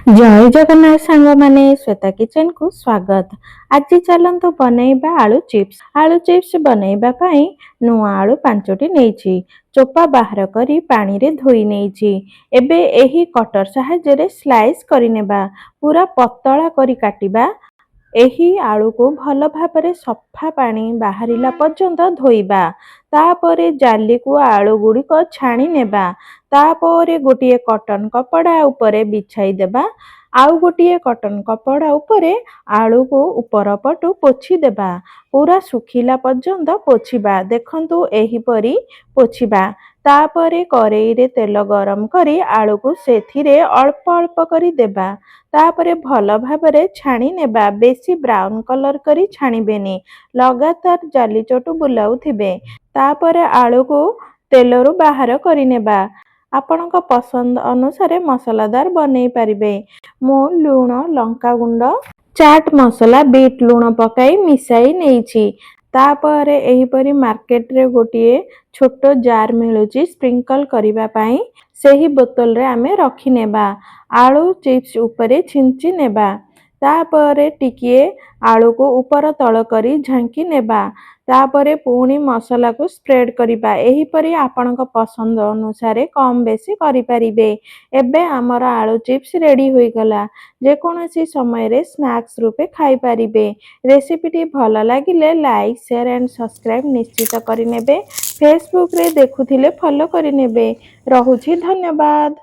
जय जगन्नाथ सांग माने श्वेता किचन को स्वागत। आज चलतु बनैबा आलू चिप्स। आलू चिप्स बनैबा पई नुआ आलू 5टी नेइछि, चोपा बाहर करी पानी रे धोई नेइछि। एबे एही कटर सहायता रे स्लाइस करि नेबा, पूरा पतला करी काटिबा। एही आलू को भल भाबरे सफा पानी बाहरिला पर्यंत धोइबा। तापरे जाली को आलू गुड़ी को छाणी नेबा। तापरे गोटिए कॉटन कपड़ा उपरे बिछाई देबा। आउ गोटिए कॉटन कपड़ा उपरे आलू को ऊपर पटु पोछि देबा। पूरा सुखिला पर्यंत पोछिबा। देखंतु एही परी पोछिबा। तापरे करेई रे तेल गरम करी आलू को सेथिरे अल्प अल्प करी देबा। तापरे भल भाबरे छाणी नेबा। बेसी ब्राउन कलर करी छाणीबेनी, लगातार जाली चटु बुलाउथिबे। तापरे आलू को तेलरू बाहर करि नेबा। आपणक पसंद अनुसार मसलादार बनै पारिबे। मो लूण, लंका गुंड, चाट मसला, बीट लूण पकाई मिसाई नेइछि। तापरे एहीपरी मार्केट रे गोटिए छोटो जार मिलुछि स्प्रिंकल करिबा पई। सेही बोतल रे आमे रखि नेबा। आलू चिप्स उपरे छिंची नेबा। तापरे टिकिए आलू को ऊपर तळ करी झांकी नेबा। तापरे पुणी मसला को स्प्रेड करिबा। एही परी आपणक पसंद अनुसार कम बेसी करि पारिबे। एबे हमर आलू चिप्स रेडी होई गला। जे कोनोसी समय रे स्नैक्स रूपे खाई पारिबे। रेसिपीटी भल लागिले लाइक, शेयर एंड सब्सक्राइब निश्चित करि नेबे। फेसबुक रे देखुथिले फॉलो करि नेबे। रहुछि, धन्यवाद।